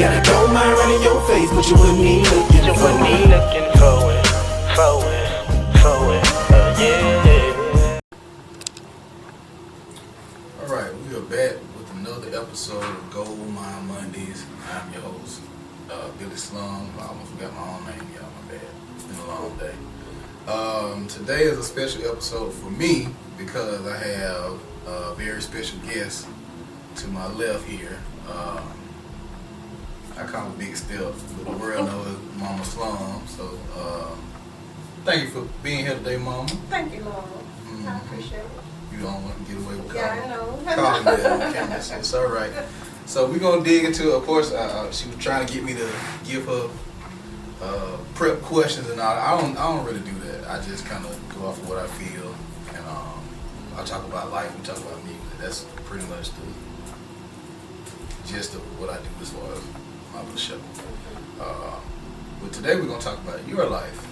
Got a gold mine right in your face, but you wouldn't even looking for it, yeah. Alright, we are back with another episode of Goldmine Mondays. I'm your host, Billy Slum. I almost forgot my own name, y'all, my bad. It's been a long day. Today is a special episode for me because I have a very special guest to my left here. I call him Big Step, but the world knows Mama Slum. So thank you for being here today, Mama. Thank you, Lord. I appreciate it. You don't want to get away with calling. Yeah, I know. Calling me that on camera. It's all right. So we're gonna dig into. Of course, she was trying to get me to give her prep questions and all. I don't really do that. I just kind of go off of what I feel, and I talk about life. We talk about music. That's pretty much the gist of what I do as far as my little show. But today we're gonna talk about your life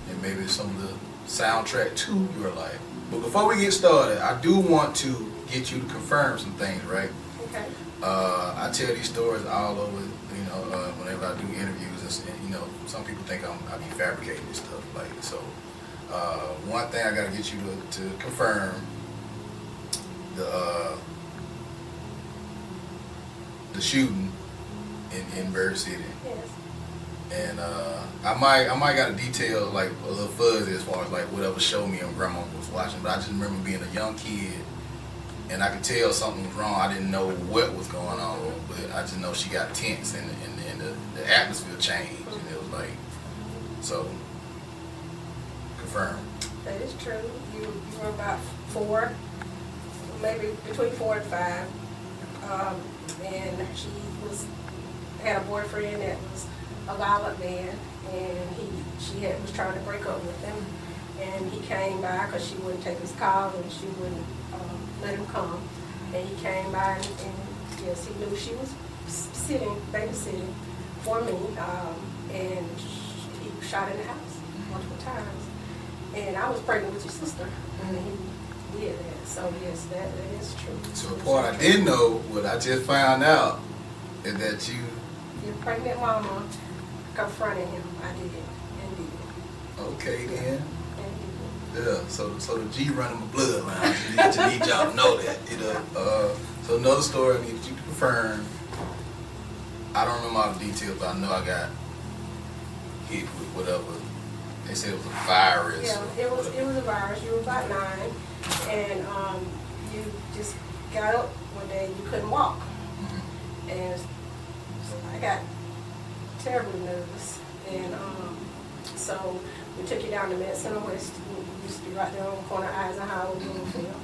and maybe some of the soundtrack to your life. But before we get started, I do want to get you to confirm some things, right? Okay. I tell these stories all over, whenever I do interviews, and some people think I be fabricating and stuff like so. One thing I gotta get you to confirm the shooting in Bird City. Yes. And I might got a detail like a little fuzzy as far as like whatever show me and grandma was watching, but I just remember being a young kid and I could tell something was wrong. I didn't know what was going on, but I just know she got tense and the atmosphere changed, and it was like, so confirm. That is true. You were about 4, maybe between 4 and 5, and she had a boyfriend that was a violent man, and she was trying to break up with him, and he came by because she wouldn't take his call and she wouldn't let him come, and he came by and yes, he knew she was babysitting for me, and he shot in the house multiple times, and I was pregnant with your sister, and he did that. So yes, that is true. So the part I didn't know, what I just found out, is that your pregnant mama confronted him. I did, indeed. Okay then. Indeed. Yeah, so the G running my bloodline. I need y'all to know that. So another story I need you to confirm. I don't remember all the details, but I know I got hit with whatever. They said it was a virus. Yeah, it was a virus. You were about 9, and you just got up one day. You couldn't walk, and so I got terribly nervous, and so we took you down to Medicine West. We used to be right there on the corner of Eisenhower and Bloomfield,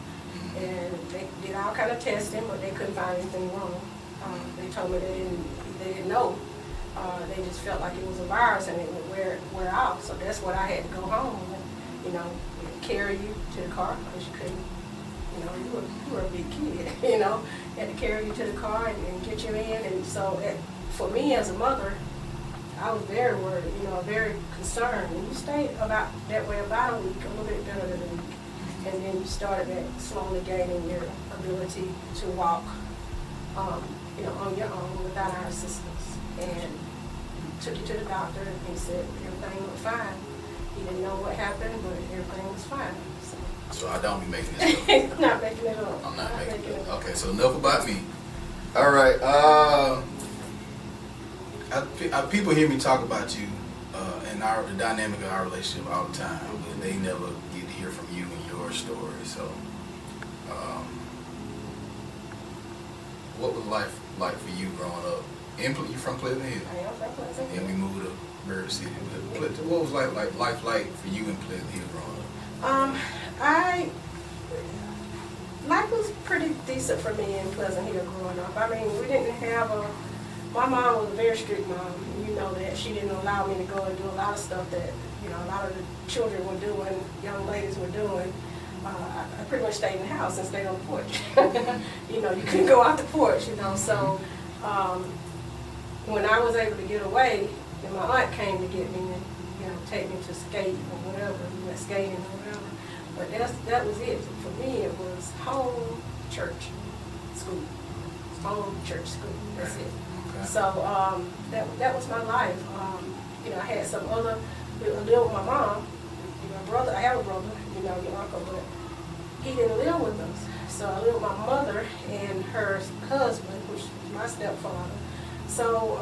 and they did all kind of testing, but they couldn't find anything wrong. They told me they didn't know. They just felt like it was a virus and it would wear off. So that's what I had to go home and, carry you to the car because you couldn't, you were a big kid, had to carry you to the car and get you in. And so for me as a mother, I was very worried, very concerned. And you stayed about that way about a week, a little bit better than a week. And then you started slowly gaining your ability to walk, on your own without our assistance. And took you to the doctor, and he said everything was fine. He didn't know what happened, but everything was fine. So I don't be making this up. Not making it up. I'm not making it up. Okay, so enough about me. All right. People hear me talk about you and the dynamic of our relationship all the time, but they never get to hear from you and your story. So, what was life like for you growing up? You from Pleasant Hill? I am from Pleasant Hill. And we moved to Bird City. What was life like for you in Pleasant Hill growing up? Life was pretty decent for me in Pleasant Hill growing up. I mean, we didn't have my mom was a very strict mom. You know that. She didn't allow me to go and do a lot of stuff that, a lot of the children were doing, young ladies were doing. I pretty much stayed in the house and stayed on the porch. You couldn't go out the porch, so when I was able to get away, then my aunt came to get me and, take me to skate or whatever, we went skating or whatever. But that was it. For me, it was home, church, school. Home, church, school. That's it. Okay. So that was my life. You know, I had some other. I lived with my mom. My brother, I have a brother. You know, your uncle, but he didn't live with us. So I lived with my mother and her husband, which was my stepfather. So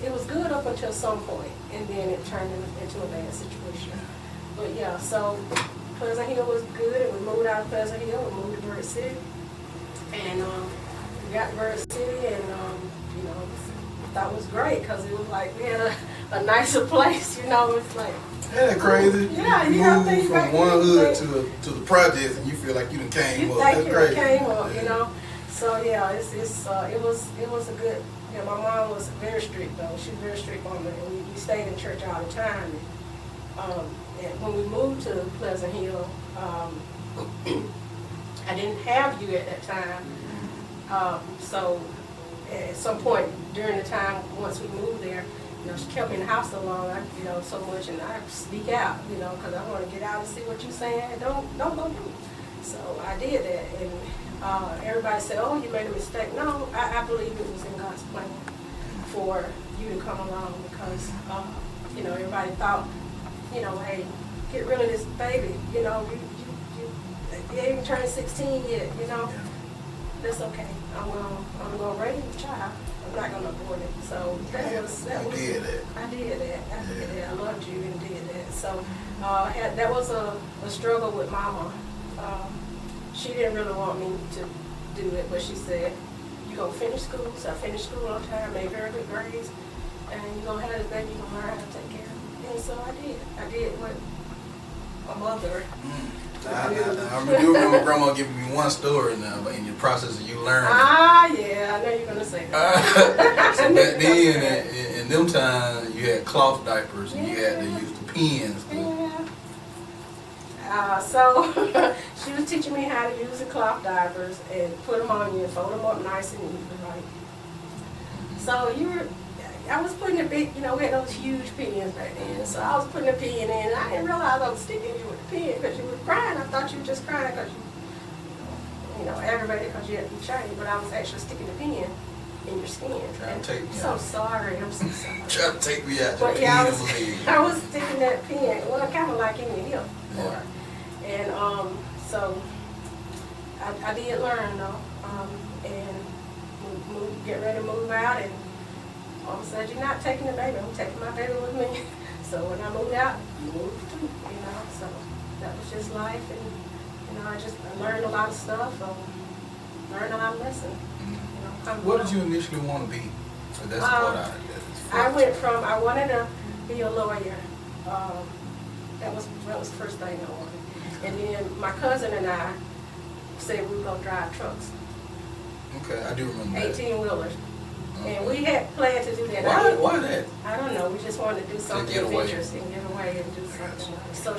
it was good up until some point, and then it turned into a bad situation. But yeah, so Pleasant Hill was good, and we moved out of Pleasant Hill and moved to Bird City. And we got to Bird City, and you know, I thought it was great because it was like we had a nicer place. You know, it's like. Yeah, crazy. Yeah, you know, move from one hood to the projects, and you feel like you done came up. That's crazy. Came up, yeah. You know. So yeah, it was a good. You know, my mom was very strict though. She was very strict on me, and we stayed in church all the time. And when we moved to Pleasant Hill, I didn't have you at that time. So at some point during the time, once we moved there, you know, she kept me in the house so long, you know, so much, and I sneak out, you know, because I want to get out and see what you're saying. Don't go do. So I did that, and everybody said, "Oh, you made a mistake." No, I believe it was in God's plan for you to come along because, you know, everybody thought, you know, hey, get rid of this baby. You know, you ain't even turned 16 yet. You know, that's okay. I'm gonna raise the child. I'm not gonna abort it. So that was. I did that. I did that. I loved you and did that. So that was a struggle with Mama. She didn't really want me to do it, but she said, "You gonna finish school." So I finished school on time, made very good grades, and you gonna have this baby. You gonna learn how to take care of it. And so I did. I did what my mother. I remember Grandma giving me one story now, but in the process of you learning. Yeah, I know you're gonna say that. So back then, in them times, you had cloth diapers and you had to use the pens. So she was teaching me how to use the cloth diapers and put them on you and fold them up nice and neat, right? So I was putting a big, you know, we had those huge pens back then. So I was putting a pen in, and I didn't realize I was sticking you with the pen because you were crying. I thought you were just crying because you know, aggravated because you had to be changed, but I was actually sticking the pen in your skin. Trying to take me so out. sorry, I'm so sorry. Trying to take me out. But yeah, I was sticking that pen, well, kind of like in your hip. Yeah. And so I did learn though, and get ready to move out, and Mom said, "You're not taking the baby, I'm taking my baby with me." So when I moved out, you moved too, you know, so that was just life, and you know, I learned a lot of stuff, learned a lot of lessons. You know, what did you initially want to be? So that's what I wanted to be a lawyer. That was the first thing I wanted. And then my cousin and I said we were going to drive trucks. Okay, I do remember that. 18-wheelers. And we had planned to do that. Why that? I don't know. We just wanted to do something adventurous and get away and do something. So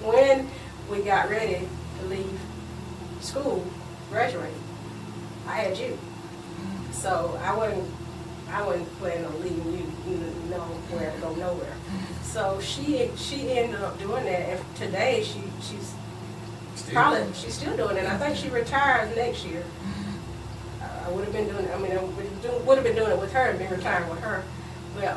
when we got ready to leave school, graduate, I had you. So I wasn't planning on leaving you nowhere to go nowhere. So she ended up doing that, and today she's still doing it. I think she retires next year. I would have been doing it. I mean, I would have been doing it with her and been retiring with her. But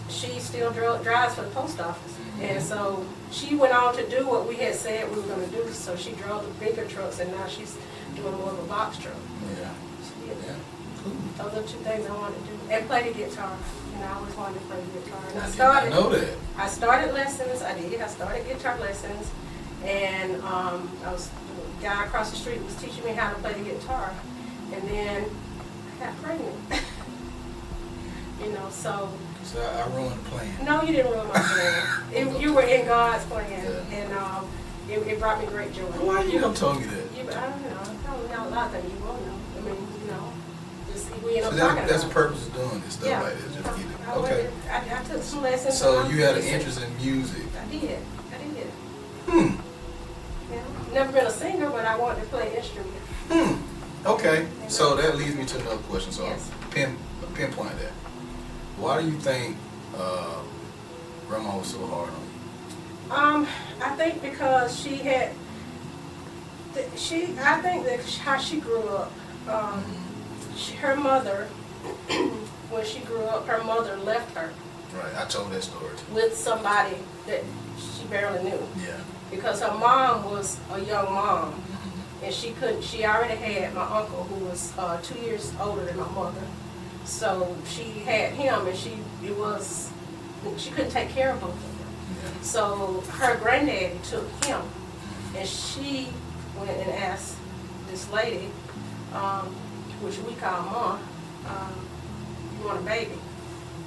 she still drives for the post office, and so she went on to do what we had said we were going to do. So she drove the bigger trucks, and now she's doing more of a box truck. Yeah. Yeah. Those are two things I wanted to do. And play the guitar. You know, I always wanted to play the guitar. And I know that. I started lessons. I started guitar lessons. And the guy across the street was teaching me how to play the guitar. And then I got pregnant. You know, so. So I ruined the plan. No, you didn't ruin my plan. You were in God's plan. Yeah. And it brought me great joy. Why you don't tell me that? I don't know. I don't know a lot of things you won't know. I mean, you know. That's the purpose of doing this stuff like this. Just get it. Okay. I took some lessons. So you had an interest in music. I did. Yeah. Never been a singer, but I wanted to play an instrument. Okay. So that leads me to another question. So yes. pinpoint that. Why do you think Grandma was so hard on you? I think because she had. I think that how she grew up. her mother, when she grew up, her mother left her Right, I told that story too. with somebody that she barely knew. Yeah. Because her mom was a young mom, and she already had my uncle, who was 2 years older than my mother. So she had him, and she couldn't take care of both of them. Yeah. So her granddaddy took him, and she went and asked this lady, which we call Mom, you want a baby?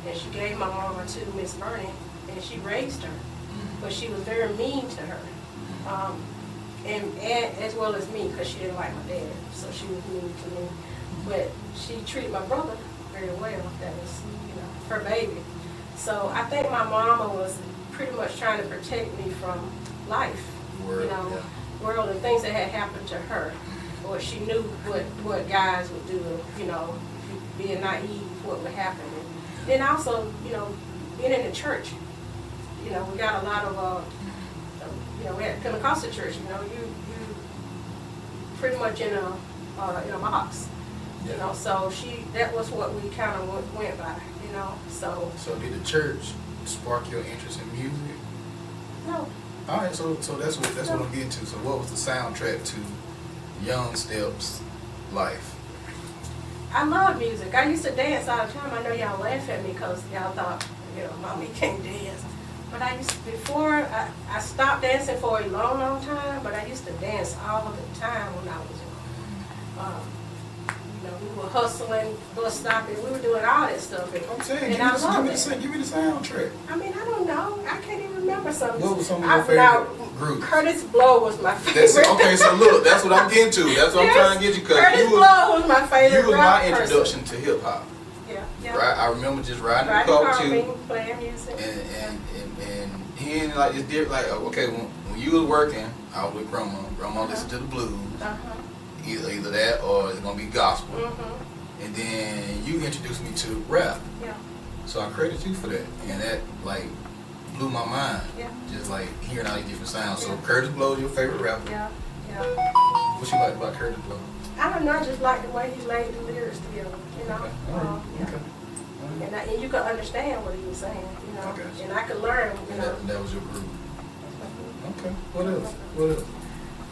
And she gave my mama to Miss Bernie, and she raised her. But she was very mean to her, and as well as me, because she didn't like my dad, so she was mean to me. But she treated my brother very well. That was, her baby. So I think my mama was pretty much trying to protect me from life, world and things that had happened to her, or she knew what guys would do, being naive, what would happen. And also, being in the church, we got a lot of, we had Pentecostal church, you pretty much in a box, so that was what we kind of went by, so. So did the church spark your interest in music? No. All right, so that's what I'm getting to. So what was the soundtrack to Young Step's life? I love music. I used to dance all the time. I know y'all laugh at me because y'all thought, Mommy can't dance. But before I stopped dancing for a long, long time, but I used to dance all the time when I was young. We were hustling, bus stopping, we were doing all that stuff. I'm saying, and I love it. Give me the soundtrack. I mean, I don't know. I can't even remember something. What was some of your favorite groups? Curtis Blow was my favorite. Okay, so look, that's what I'm getting to. That's what I'm trying to get you. Curtis Blow was my favorite. You was my introduction to hip hop. Yeah. Right, I remember just riding the car too, playing music, and hearing like it's different. Like, okay, when you was working, I was with grandma. Grandma listened to the blues. Either that or it's gonna be gospel. And then you introduced me to rap. Yeah. So I credit you for that, and that like blew my mind. Yeah. Just like hearing all these different sounds. So Curtis Blow is your favorite rapper. Yeah. What you like about Curtis Blow? I don't know, I just like the way he laid the lyrics together, Okay. Yeah. And you could understand what he was saying, Okay. And I could learn, And that was your group. Okay. What else?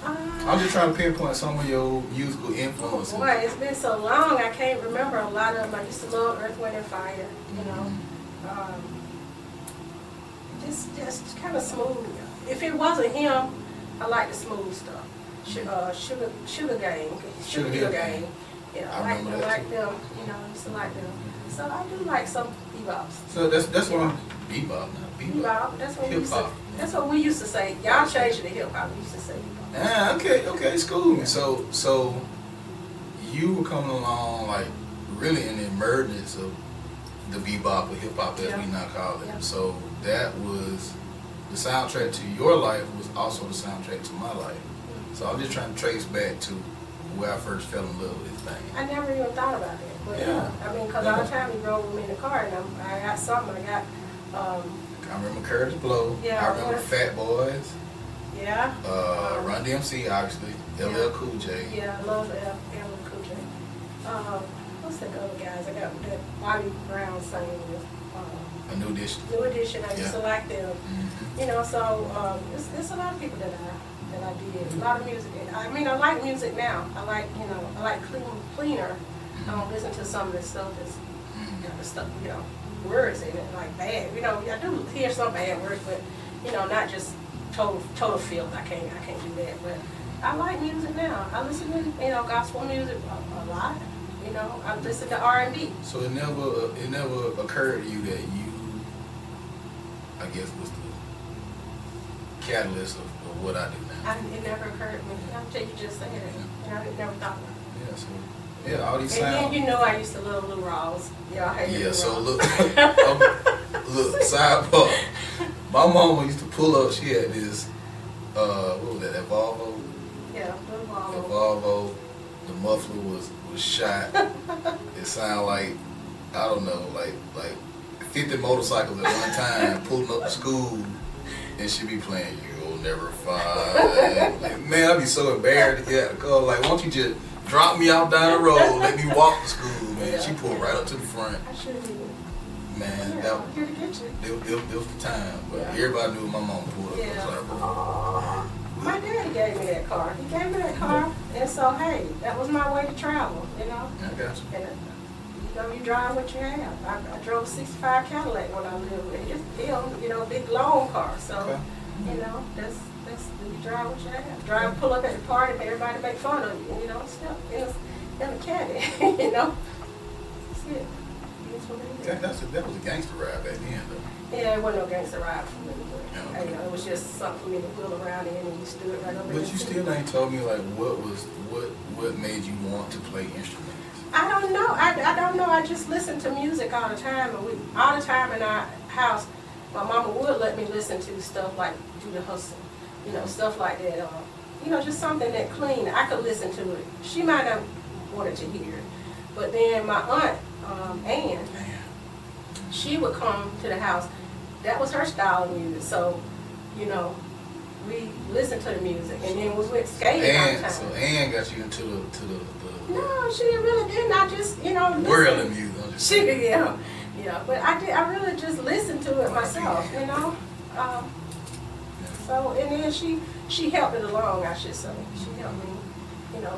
I'm just trying to pinpoint some of your musical influences. Boy, it's been so long, I can't remember a lot of them. I used to love Earth, Wind, and Fire, Just kind of smooth. If it wasn't him, I like the smooth stuff. Sugar Gang. Yeah, I like them. I used to like them. So I do like some bebops. So that's what I'm bebop now. Bebop. That's what hip-hop. That's what we used to say. Y'all changed it to hip hop. We used to say bebop. Okay, school me. So you were coming along like really in the emergence of the bebop or hip hop as we now call it. Yeah. So that was the soundtrack to your life was also the soundtrack to my life. So I'm just trying to trace back to where I first fell in love with this thing. I never even thought about that. But because all the time he rode with me in the car, and I got something. I remember Curtis Blow. Yeah, I remember Fat Boys. Yeah. Run DMC, obviously. LL Cool J. Yeah, I love LL Cool J. What's the other guys? I got that Bobby Brown singing with. A New Edition. New Edition. I used to like them. Mm-hmm. So it's a lot of people that I did. A lot of music. I mean, I like music now. I like cleaner. I don't listen to some of this stuff that's, words in it, like bad. I do hear some bad words, but, not just total filth. I can't do that. But I like music now. I listen to, gospel music a lot. I listen to R&B. So it never occurred to you that you, I guess, was the catalyst of what I do now. It never occurred to me. Until you just said it. And I never thought about it. Yeah, so all these sounds. And then I used to love Lou Rawls. So look, sidebar. My mama used to pull up. She had this, what was that Volvo? Yeah, the Volvo. The Volvo. The muffler was shot. It sounded like, I don't know, like 50 motorcycles at one time pulling up to school, and she be playing "You'll Never Find." Like, man, I'd be so embarrassed to get out of the car. Like, why don't you just Drop me out down the road. Let me walk to school, man. She pulled right up to the front. I should have. Man, Yeah, I'm here to get you. It was the time. But Yeah. everybody knew my mom pulled up. Yeah. I was like, My daddy gave me that car. He gave me that car, and so hey, that was my way to travel, you know. I got you. And you drive what you have. I drove a '65 Cadillac when I lived with it. It's big long car. So, Okay. that's you drive what you have. Pull up at the party, and everybody make fun of you. Stuff in a caddy. That's it. That's what it is. That was a gangster ride back then, though. Yeah, it wasn't no gangster ride for me. Yeah, okay. It was just something for me to wheel around in, and you stood right over there. But you still ain't told me like what made you want to play instruments. I don't know. I don't know. I just listened to music all the time, and all the time in our house, my mama would let me listen to stuff like Do the Hustle, stuff like that. Just something that clean. I could listen to it. She might have wanted to hear it, but then my aunt Ann, she would come to the house. That was her style of music. So, we listened to the music, and then we went skating all the time. So Ann got you into the No, she really didn't. I just, world of music. I'm just saying. Yeah. But I really just listened to it myself, So, and then she helped it along, I should say. She helped me,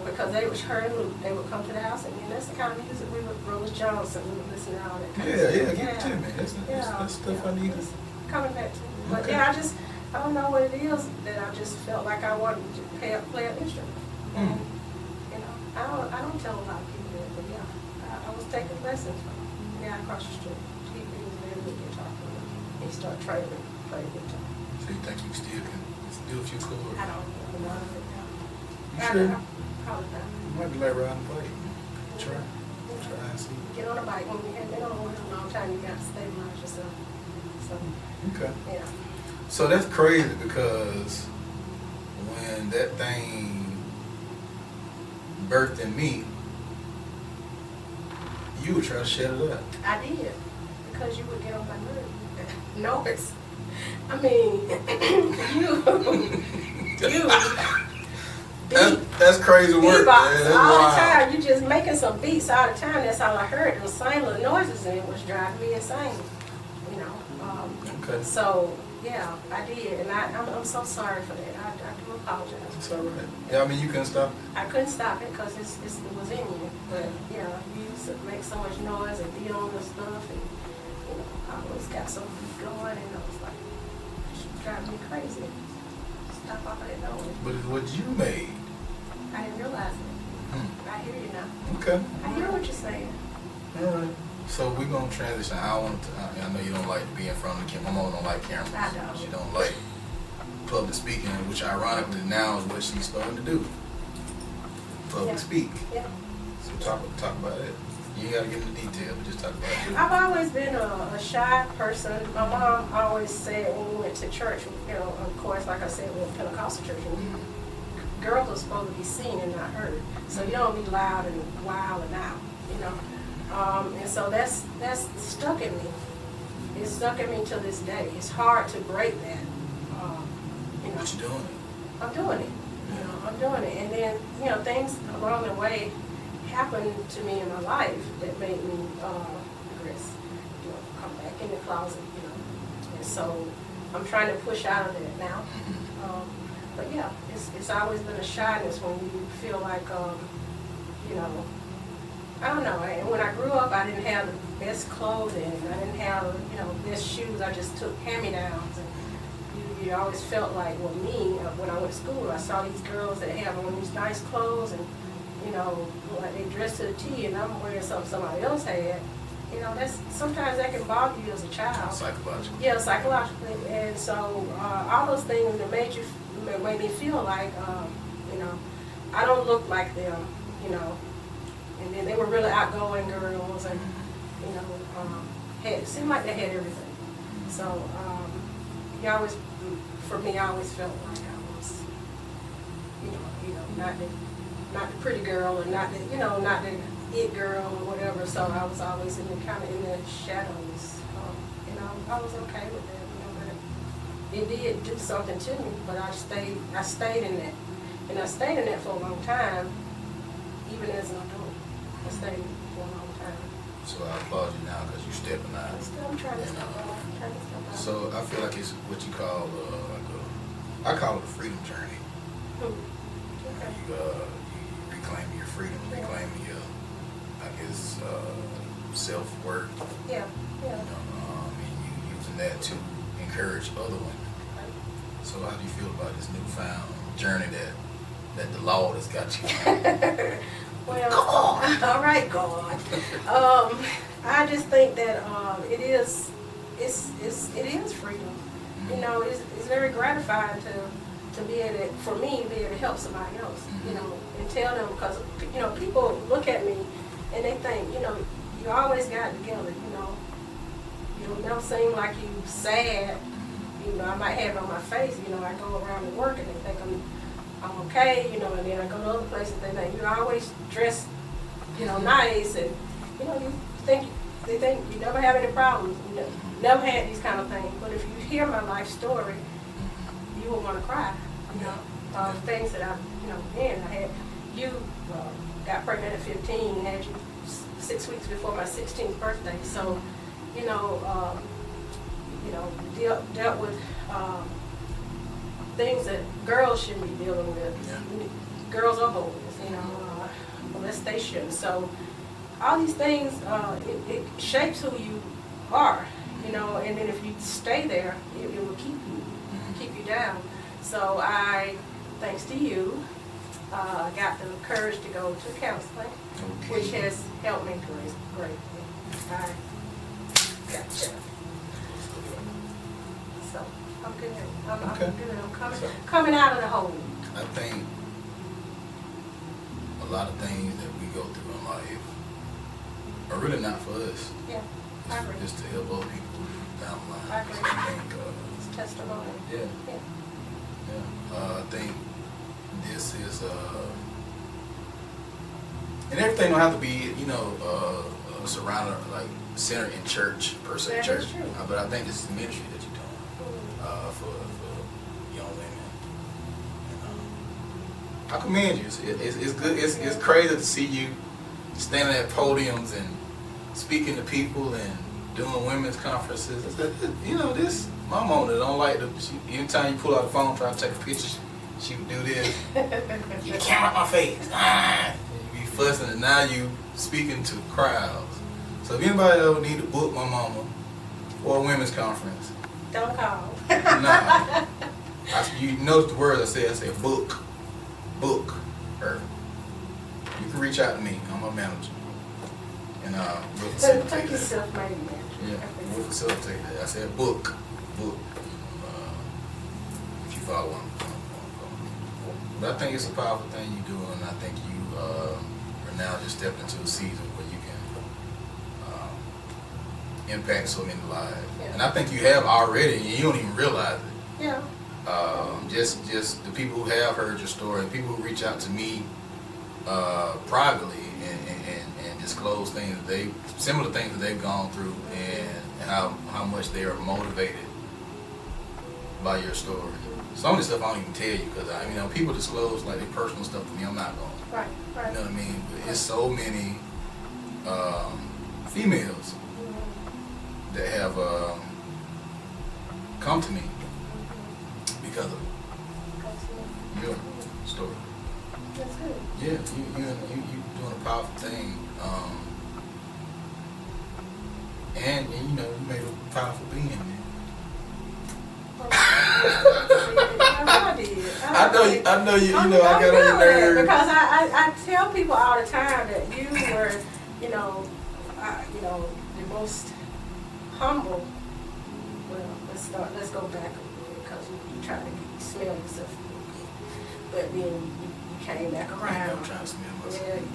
because they would come to the house, and that's the kind of music we would, Rose Johnson, we would listen to all that kind of stuff. Yeah, give it to me. That's stuff I need. Coming back to me. But Okay. yeah, I don't know what it is that I just felt like I wanted to play an instrument. And, I don't tell a lot of people that, but yeah, I was taking lessons from the guy across the street. He was a very good guitar player. He started training me to play guitar. So you think you still can do a few chords? I don't know none of it now. You sure? Probably not. You might be like riding a bike. Try and see. Get on a bike. When you haven't been on one in a long time, you got to stabilize yourself. So, Okay. yeah. So that's crazy because when that thing birthed in me, you would try to shut it up. I did, because you would get on my nerves. I mean, That's crazy work. beatbox That's all wild. the time. You just making some beats all the time. That's all I heard. Those same little noises, and it was driving me insane. Okay. So yeah, I did, and I'm so sorry for that. I do apologize. It's all right. Yeah, I mean you couldn't stop. I couldn't stop it because it was in you. But yeah, you used to make so much noise and beat on the stuff, and I always got some beat going, and I was like, it's driving me crazy. Stop all that noise. But it's what you made. I didn't realize it. I hear you now. Okay. I hear what you're saying. All right. So we're gonna transition. I know you don't like to be in front of the camera. My mom don't like cameras. I don't. She don't like public speaking, which ironically now is what she's starting to do. Public speak. Yeah. So talk about it. You ain't gotta get into detail, but just talk about it. I've always been a shy person. My mom always said when we went to church, of course, like I said, we're a Pentecostal church, and girls are supposed to be seen and not heard. So you don't be loud and wild and out, and so that's stuck in me. It's stuck in me to this day. It's hard to break that. What you doing? I'm doing it. I'm doing it. And then, things along the way happened to me in my life that made me regress. Come back in the closet, And so I'm trying to push out of that now. But yeah, it's always been a shyness when you feel like, I don't know. And when I grew up, I didn't have the best clothing. I didn't have, best shoes. I just took hand-me-downs. And you always felt like, when I went to school, I saw these girls that have on these nice clothes and, like they dress to the T, and I'm wearing something somebody else had. Sometimes that can bother you as a child. Psychologically. Yeah, psychologically. And so all those things that made me feel like, I don't look like them, And then they were really outgoing girls, and seemed like they had everything. So I always felt like I was, not the pretty girl, and not the, not the it girl or whatever. So I was always in the shadows. I was okay with that, but it did do something to me. But I stayed in that, and I stayed in that for a long time. Even so I applaud you now because you're stepping out. I'm trying to step out. So I feel like it's what you call I call it a freedom journey. Okay. You reclaiming your freedom, reclaiming your, I guess, self-worth. Yeah. And you using that to encourage other women. So how do you feel about this newfound journey that the Lord has got you on? Well, all right, God. I just think that it is freedom. You know, it's very gratifying to be able to, for me, be able to help somebody else. You know, and tell them, because you know, people look at me and they think, you know, you always got it together. You don't seem like you sad. You know, I might have it on my face. You know, I go around to work and they think I'm okay. You know, and then I go to other places. They think you're always dressed, you know, nice, and you know, they think you never have any problems. You never had these kind of things. But if you hear my life story, you will want to cry. You know, things that I had. You got pregnant at 15, had you 6 weeks before my 16th birthday. So, dealt with things that girls shouldn't be dealing with. Yeah. Girls or boys, molestation. So all these things, it shapes who you are, and then if you stay there, it will keep you down. So I, thanks to you, got the courage to go to counseling, which has helped me greatly. I gotcha. So I'm good. I'm good. I'm coming out of the hole. I think a lot of things that we go through in life are really not for us. Yeah, I agree. Just to help other people down the line. I agree. So I think, it's testimony. Yeah. I think this is, and everything don't have to be, surrounded, like, centered in church, per se, church. But I think this is the ministry that you're doing for young women. And, I commend you. It's good. It's crazy to see you standing at podiums and speaking to people and doing women's conferences. This my mama don't like to. Anytime you pull out the phone trying to take a picture, she would do this. Get the camera out my face. You be fussing, and now you speaking to crowds. So if anybody ever need to book my mama for a women's conference, don't call. Nah. You notice the words I said. I said book her. You can reach out to me. I'm a manager. And we'll facilitate Take that. yourself, maybe manager. Yeah, we'll facilitate that. I said book. If you follow on. But I think it's a powerful thing you do, and I think you are now just stepping into a season where you can impact so many lives. Yeah. And I think you have already, and you don't even realize it. Yeah. Just the people who have heard your story, and people who reach out to me privately and disclose things similar things that they've gone through, and how much they are motivated by your story. Some of the stuff I don't even tell you because people disclose like their personal stuff to me. I'm not going. Right. You know what I mean? But it's so many females that have come to me because of your story. That's good. Yeah, you doing a powerful thing, and you made a powerful being, man. I know you. I got on your nerves. Because I tell people all the time that you were, the most humble. Well, let's go back a little bit because you try to smell yourself. But then you came back around. I'm trying to smell myself. Yeah, you did.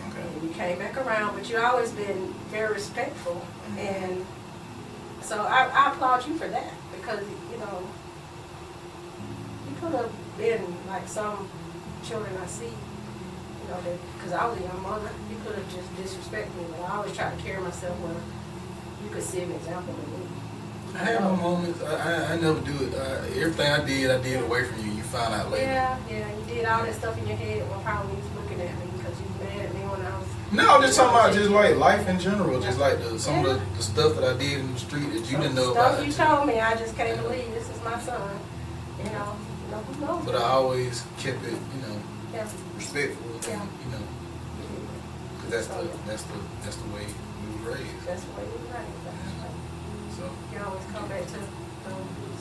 Okay. And you came back around, but you've always been very respectful, and so I applaud you for that because you could have been like some children I see, because I was a young mother. You could have just disrespected me, but I always try to carry myself where you could see an example of me. I have my moments. I never do it. Everything I did away from you. You found out later. Yeah, you did all that stuff in your head while probably you was looking at me because you were mad at me when I was No, I'm just talking about just like life in general, just like some of the stuff that I did in the street that you didn't know about. Stuff you told me, I just can't believe this is my son. You know, no. But I always kept it, respectful, Yeah. because that's the way we were raised. That's the way we were raised. That's right. So You always come back to those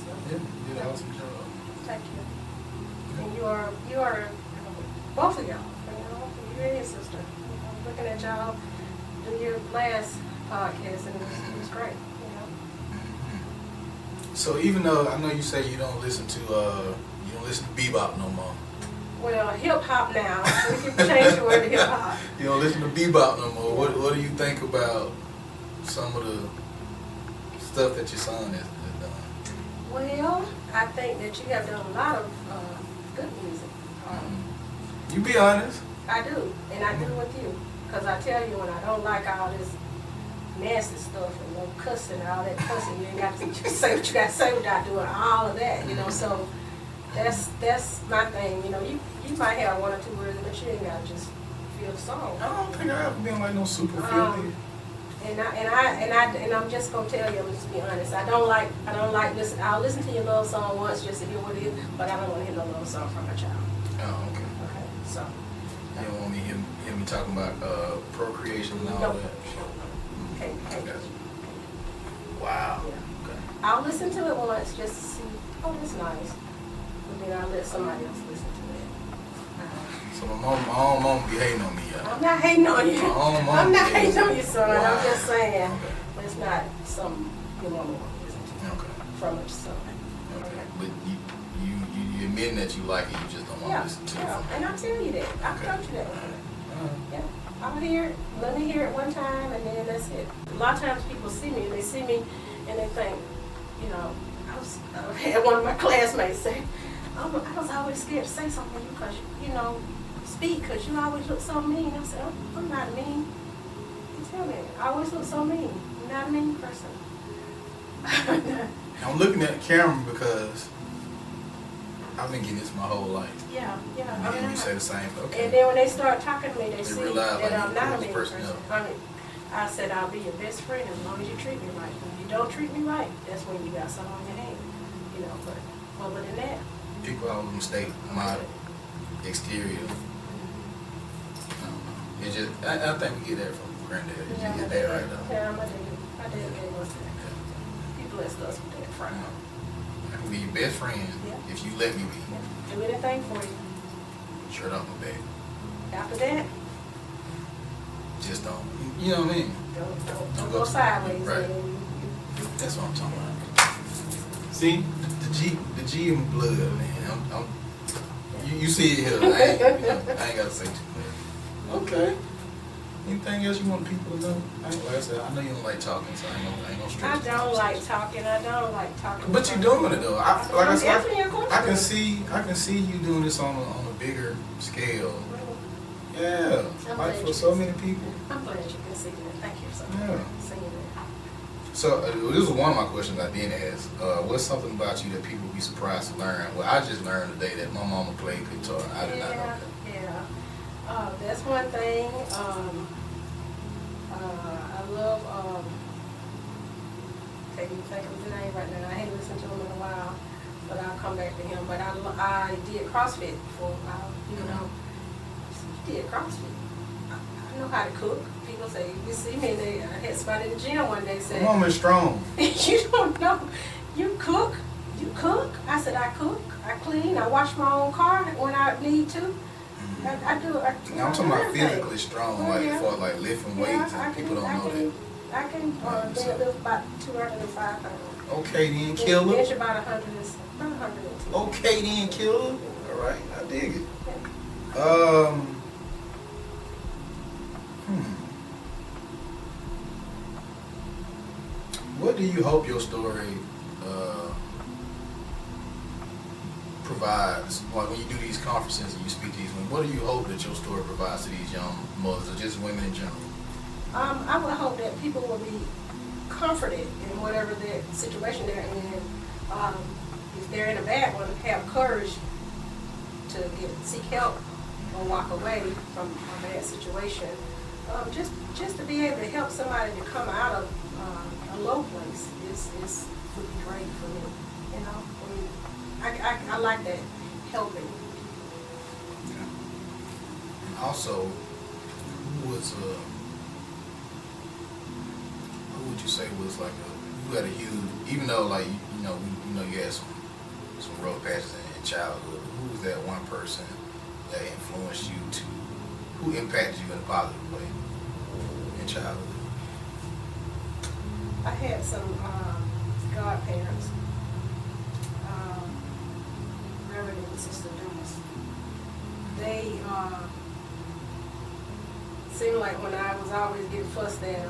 stuff. yeah, you did an awesome job. Thank you. And you are both of y'all, you and your sister. Looking at y'all do your last podcast, and it was great. So even though I know you say you don't listen to bebop no more. Well, hip hop now. We can change the word to hip hop. You don't listen to bebop no more. What do you think about some of the stuff that your son has done? Well, I think that you have done a lot of good music. You be honest. I do, and I do with you. Because I tell you, when I don't like all this nasty stuff and no cussing and all that cussing, you ain't got to say what you got to say without doing all of that, So that's my thing, You might have one or two words, but you ain't got to just feel the song. I don't think I ever been like no super filthy. And I'm just gonna tell you, I'm just be honest. I don't like listen. I'll listen to your love song once just to hear what it is, but I don't want to hear no love song from a child. Oh, okay. Okay, so. You don't want me hear me talking about procreation and all No. that. Okay. I got you. Wow. Yeah. Okay. I'll listen to it once just to see. Oh, that's nice. But then I'll let somebody else listen to it. So my own mom be hating on me, y'all. I'm not hating on you. My own mom I'm not be hating on you, son. Wow. I'm just saying. Okay. But it's not something your mama want to listen to Okay. from her son. Okay. But you admitting that you like it, you just don't want to listen to it. Yeah, and I'll tell you that. I'll Okay. tell you that. Alright. Yeah, I'll hear it. Let me hear it one time, and then that's it. A lot of times people see me, and they see me, and they think, I had one of my classmates say, I was always scared to say something to you because, speak, because you always look so mean. I said, I'm not mean. You tell me, I always look so mean. I'm not a mean person. I'm looking at the camera because I've been getting this my whole life. Yeah. And you say the same. Okay. And then when they start talking to me, they see realize, that like, I'm you're not a the mean person, person. I said, I'll be your best friend as long as you treat me right. If you don't treat me right, that's when you got something on your hand. But other than that. People always mistake my exterior. It's just, I think we get that from granddad. It's Yeah, just that right now. Yeah, my dad gave us that. He blessed us with that friend. I can be your best friend if you let me be. Yeah. Do anything for you. Shirt off my back. After that, Just don't. You know what I mean? don't go sideways. Right. And That's what I'm talking about. See, the G in blood, man. You see it here. I ain't gotta say too much. Okay. Anything else you want people to know? Like I said, I know you don't like talking, so I ain't gonna stretch. I don't like talking. But you're doing it though. Like I said, answering your question. I can see you doing this on a bigger scale. Yeah, I'm like glad for you so can many people. I'm glad you can see that. Thank you so much Yeah. for saying that. So this was one of my questions I did ask. What's something about you that people would be surprised to learn? Well, I just learned today that my mama played guitar. I did not know that. Yeah. That's one thing. I love, can't even think of his name right now. I haven't listened to him in a while, but I'll come back to him. But I did CrossFit for a while, You did CrossFit. I know how to cook. People say, you see me, I had somebody in the gym one day say, My mama is strong. you don't know. You cook? You cook? I said, I cook. I clean. I wash my own car when I need to. I do. Now I'm talking about physically strong, Oh, like yeah. for like lifting weights, and people don't know that. I can lift about 205 pounds. Okay then, killer. Bench about 110. Okay then, killer. All right, I dig it. What do you hope your story provides? Like when you do these conferences and you speak to these women, what do you hope that your story provides to these young mothers or just women in general? I would hope that people will be comforted in whatever their situation they're in. If they're in a bad one, have courage to seek help or walk away from a bad situation. just to be able to help somebody to come out of a low place is would be great for me. You know, I like that helping. Yeah. And also, who would you say was like who had a huge, even though like you had some rough patches in childhood, who was that one person that influenced you who impacted you in a positive way in childhood? I had some godparents, Reverend and Sister Dumas. They seemed like when I was always getting fussed at,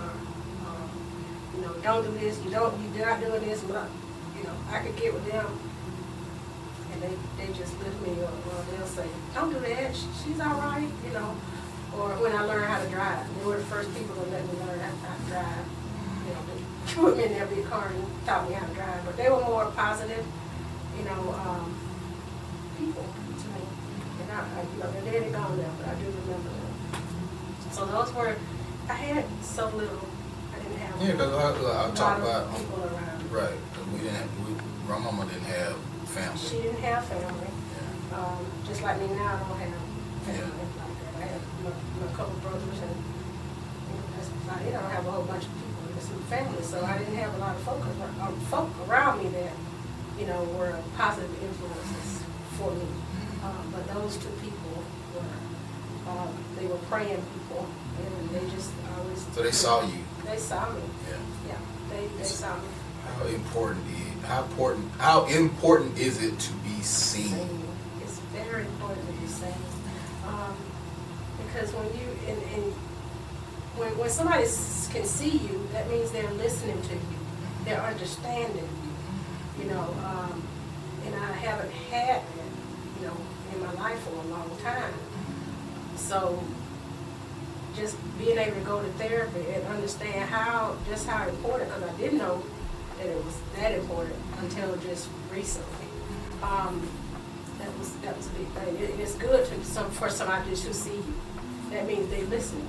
don't do this, you're not doing this, but I could get with them, and they just lift me up. Well, they'll say, don't do that, she's all right, Or when I learned how to drive, they were the first people to let me learn how to drive. They put me in their big car and taught me how to drive. But they were more positive, people to me. And they're dead and gone now, but I do remember them. So those were, I had so little. I didn't have I talk about people around. Right, because my mama didn't have family. She didn't have family. Yeah. Just like me now, I don't have family Yeah. like that. I have my couple brothers and that's about it. I don't have a whole bunch of people in this family, so I didn't have a lot of folk around me that were positive influences for me. But those two people were they were praying people, and they just always. So they saw you. They saw me. Yeah. Yeah, they saw me. How important is it to be seen? It's very important to be seen. Because when somebody can see you, that means they're listening to you, they're understanding you, and I haven't had that, in my life for a long time. So just being able to go to therapy and understand just how important, because I didn't know that it was that important until just recently. That was a big thing. It's good for somebody to see you. That means they listen.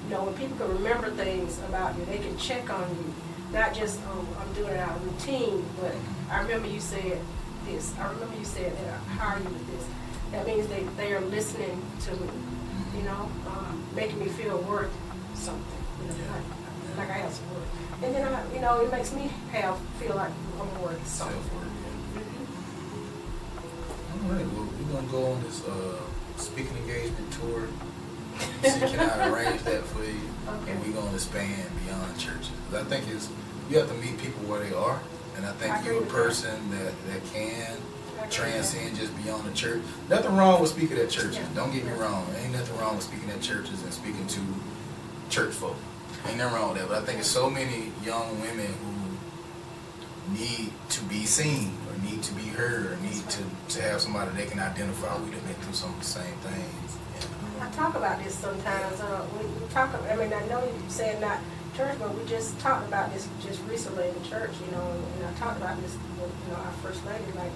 When people can remember things about you, they can check on you. Not just, I'm doing it out of routine, but I remember you said this. I remember you said that. How are you with this? That means they are listening to me, making me feel worth something. Like I have some worth. And then, it makes me feel like I'm worth something. All right, well, we're going to go on this speaking engagement tour. See, can I arrange that for you? Okay. And we're going to expand beyond churches. 'Cause I think you have to meet people where they are. And I think you're a person that can transcend just beyond the church. Nothing wrong with speaking at churches. Yeah. Don't get me wrong. Ain't nothing wrong with speaking at churches and speaking to church folk. Ain't nothing wrong with that. But I think there's so many young women who need to be seen or need to be heard or need to have somebody they can identify with and been through some of the same things. I talk about this sometimes. We talk about, I know you said not church, but we just talked about this just recently in church, and I talked about this with, our first lady, like,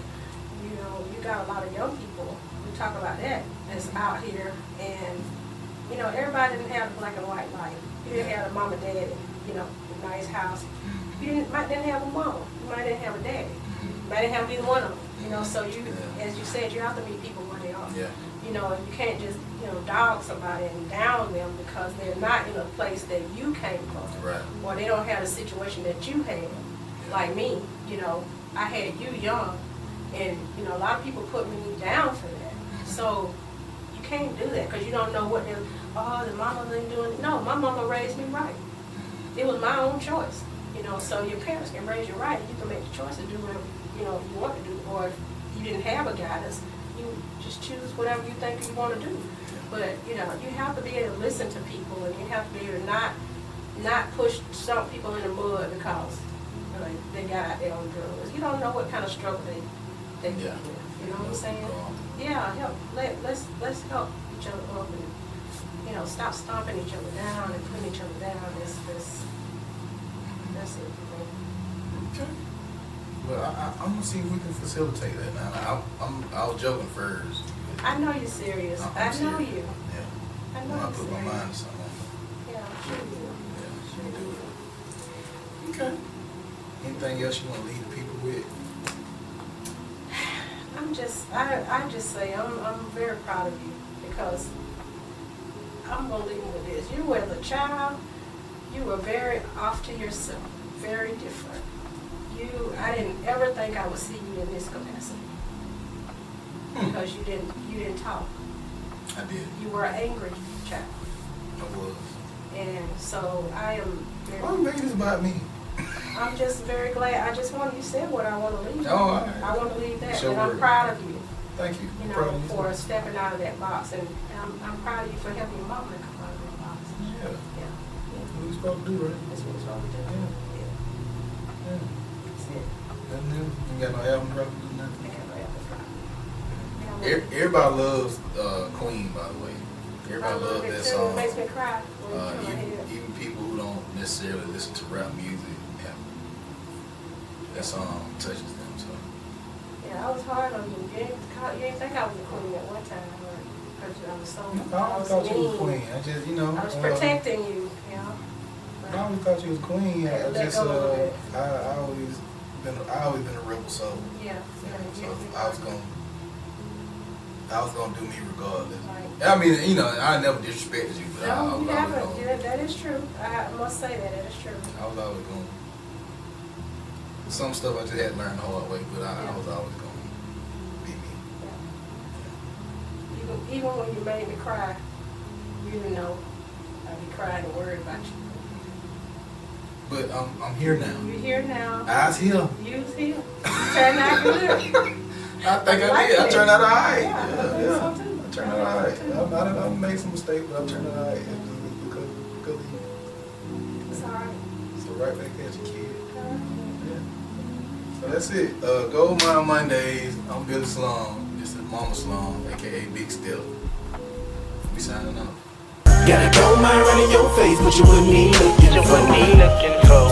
you got a lot of young people. We talk about that that's out here, and, everybody didn't have a black and white life. You didn't have a mom and daddy, a nice house. You might didn't have a mom. You might didn't have a daddy. You might didn't have either one of them. So you, as you said, you have to meet people where they are. Yeah. And you can't just, dog somebody and down them because they're not in a place that you came from. Right. Or they don't have the situation that you had. Yeah. Like me, I had you young, and, a lot of people put me down for that. So you can't do that because you don't know what the mama ain't doing. No, my mama raised me right. It was my own choice. So your parents can raise you right, and you can make the choice to do whatever, you want to do. Or if you didn't have a guidance, you just choose whatever you think you want to do. But, you have to be able to listen to people, and you have to be able to not push some people in the mud because they got out there on drugs. You don't know what kind of struggle they get with. You know what I'm saying? Yeah, help. Let's help each other up and, stop stomping each other down and putting each other down. That's it for me. Okay. Well, I'm gonna see if we can facilitate that now. I was joking first. I know you're serious. I know serious. you. Yeah. I know When I you're put my serious. mind to something. Yeah, I'm sure you will. Yeah, you do it. Okay. Anything else you want to leave the people with? I just say I'm very proud of you because I'm gonna leave you with this. You as a child, you were very off to yourself, very different. I didn't ever think I would see you in this capacity because you didn't talk. I did. You were an angry child. I was. And so I am very, Why are you making this about me? I'm just very glad. I just want you said what I want to leave. Oh, all right. I want to leave that. It's your And I'm word. proud of you. Thank you. You Proud know, of you for too. stepping out of that box. And I'm proud of you for helping your mom to come out of that box. Yeah. Yeah. What we supposed to do, right? That's what it's supposed to do. Yeah. Yeah. Yeah. That's it. Nothing else? You got no album dropping? I Nothing? think I have to try. Yeah, Everybody loves Queen, by the way. Everybody loves that song. It makes me cry. When you come here. Even people who don't necessarily listen to rap music, yeah, that song touches them. So Yeah, I was hard on you. You didn't think I was a queen at one time, or because I was so. I always thought you was Queen. I just, I was protecting you, you know. I always thought you was Queen. I Let just, go a little bit. I always been a rebel soul. Yeah. So I was gonna do me regardless. Right. I mean, you know, I never disrespected you, but I No, was you always haven't. gonna. Yeah, that is true. I must say that is true. I was always going. Some stuff I just had to learn the hard way, but I Yeah. was always going to be me. Yeah. Even when you made me cry, you didn't know I'd be crying and worried about you. But I'm here now. You're here now. Eyes here. You's here. You turned out good. I think I like did. I it. turned out alright. Yeah, I think so too. I turned out alright. I made some mistakes, but I turned out alright. It was because of you. It's all right. So right back at you, kid. All right. Yeah. So that's it. Goldmine Mondays. I'm Billy Slum. This is Mama Slum, aka Big Step. We signing off. Got a gold mine right in your face, but you wouldn't even look in the phone.